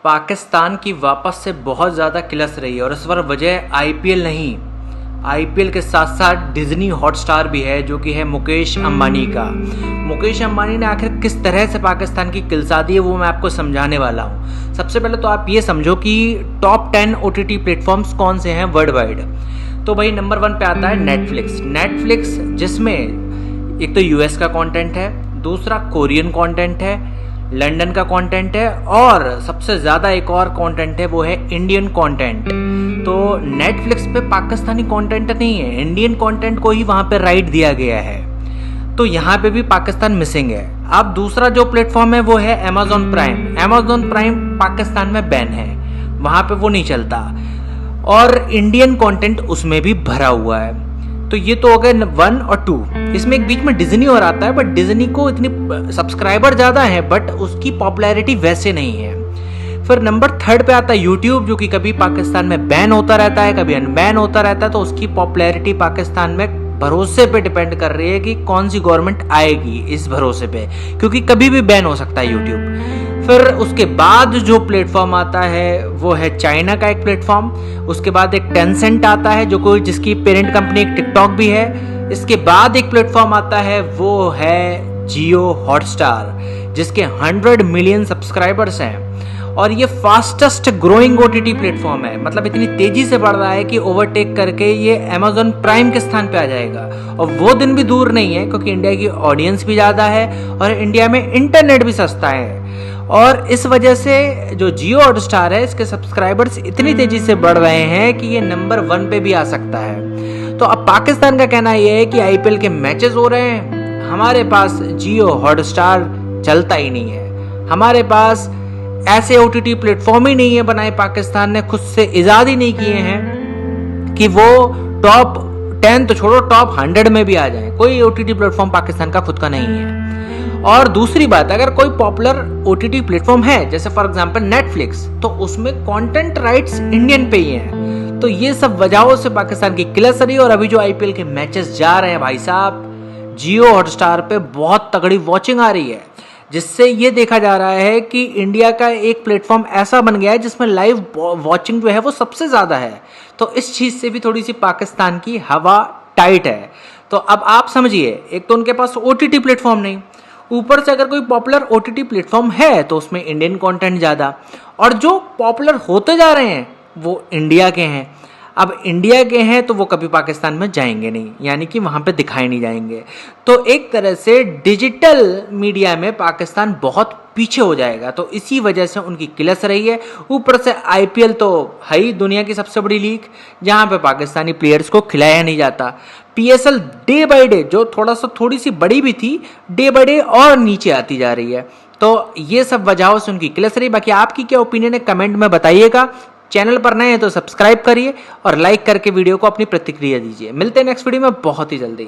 पाकिस्तान की वापस से बहुत ज़्यादा किलस रही है और इस बार वजह आईपीएल नहीं, आईपीएल के साथ साथ डिज्नी हॉटस्टार भी है, जो कि है मुकेश अंबानी का। मुकेश अंबानी ने आखिर किस तरह से पाकिस्तान की किलसा दी है वो मैं आपको समझाने वाला हूँ। सबसे पहले तो आप ये समझो कि टॉप 10 ओटीटी प्लेटफॉर्म्स कौन से हैं वर्ल्ड वाइड। तो भाई नंबर 1 पे आता है नेटफ्लिक्स, जिसमें एक तो यूएस का कंटेंट है, दूसरा कोरियन कंटेंट है, लंदन का कंटेंट है और सबसे ज़्यादा एक और कंटेंट है, वो है इंडियन कंटेंट। तो नेटफ्लिक्स पे पाकिस्तानी कंटेंट नहीं है, इंडियन कंटेंट को ही वहाँ पे राइट दिया गया है, तो यहाँ पे भी पाकिस्तान मिसिंग है। अब दूसरा जो प्लेटफॉर्म है वो है अमेजॉन प्राइम पाकिस्तान में बैन है, वहाँ पे वो नहीं चलता और इंडियन कंटेंट उसमें भी भरा हुआ है। तो ये तो हो गए 1 और 2। इसमें एक बीच में डिज्नी और आता है, बट डिज्नी को इतनी सब्सक्राइबर ज़्यादा है बट उसकी पॉपुलैरिटी वैसे नहीं है। फिर नंबर 3 पे आता है यूट्यूब, जो कि कभी पाकिस्तान में बैन होता रहता है, कभी अनबैन होता रहता है, तो उसकी पॉपुलैरिटी पाकिस्तान में भरोसे पे डिपेंड कर रही है कि कौन सी गवर्नमेंट आएगी इस भरोसे पे, क्योंकि कभी भी बैन हो सकता है यूट्यूब। फिर उसके बाद जो प्लेटफॉर्म आता है वो है चाइना का एक प्लेटफॉर्म, उसके बाद एक टेंसेंट आता है जो कोई जिसकी पेरेंट कंपनी एक टिकटॉक भी है। इसके बाद एक प्लेटफॉर्म आता है वो है जियो हॉटस्टार, जिसके 100 मिलियन सब्सक्राइबर्स हैं और ये फास्टेस्ट ग्रोइंग ओटीटी प्लेटफॉर्म है, मतलब इतनी तेजी से बढ़ रहा है कि ओवरटेक करके ये अमेजॉन प्राइम के स्थान पे आ जाएगा। और वो दिन भी दूर नहीं है, क्योंकि इंडिया की ऑडियंस भी ज़्यादा है और इंडिया में इंटरनेट भी सस्ता है और इस वजह से जो जियो हॉटस्टार है इसके सब्सक्राइबर्स इतनी तेजी से बढ़ रहे हैं कि ये नंबर 1 पे भी आ सकता है। तो अब पाकिस्तान का कहना यह है कि आईपीएल के मैचेस हो रहे हैं, हमारे पास जियो हॉटस्टार चलता ही नहीं है, हमारे पास ऐसे ओटीटी प्लेटफॉर्म ही नहीं है बनाए, पाकिस्तान ने खुद से इजाद ही नहीं किए हैं कि वो टॉप 10 तो छोड़ो टॉप 100 में भी आ जाए। कोई ओटीटी प्लेटफॉर्म पाकिस्तान का खुद का नहीं है। और दूसरी बात, अगर कोई पॉपुलर ओटीटी प्लेटफॉर्म है जैसे फॉर एग्जांपल नेटफ्लिक्स, तो उसमें कंटेंट राइट्स इंडियन पे ही हैं। तो ये सब वजहों से पाकिस्तान की किलस रही और अभी जो आईपीएल के मैचेस जा रहे हैं भाई साहब, जियो हॉटस्टार पे बहुत तगड़ी वॉचिंग आ रही है, जिससे ये देखा जा रहा है कि इंडिया का एक प्लेटफॉर्म ऐसा बन गया है जिसमें लाइव वॉचिंग जो है वो सबसे ज़्यादा है। तो इस चीज़ से भी थोड़ी सी पाकिस्तान की हवा टाइट है। तो अब आप समझिए, एक तो उनके पास ओटीटी प्लेटफॉर्म नहीं, ऊपर से अगर कोई पॉपुलर ओटीटी प्लेटफॉर्म है तो उसमें इंडियन कंटेंट ज़्यादा, और जो पॉपुलर होते जा रहे हैं वो इंडिया के हैं। अब इंडिया के हैं तो वो कभी पाकिस्तान में जाएंगे नहीं, यानी कि वहाँ पे दिखाए नहीं जाएंगे। तो एक तरह से डिजिटल मीडिया में पाकिस्तान बहुत पीछे हो जाएगा, तो इसी वजह से उनकी किलस रही है। ऊपर से आईपीएल तो है ही दुनिया की सबसे बड़ी लीग, जहाँ पे पाकिस्तानी प्लेयर्स को खिलाया नहीं जाता। पीएसएल डे बाय डे जो थोड़ी सी बड़ी भी थी, डे बाय डे और नीचे आती जा रही है। तो ये सब वजहों से उनकी किलस रही। बाकी आपकी क्या ओपिनियन है कमेंट में बताइएगा। चैनल पर नए हैं तो सब्सक्राइब करिए और लाइक करके वीडियो को अपनी प्रतिक्रिया दीजिए। मिलते हैं नेक्स्ट वीडियो में बहुत ही जल्दी।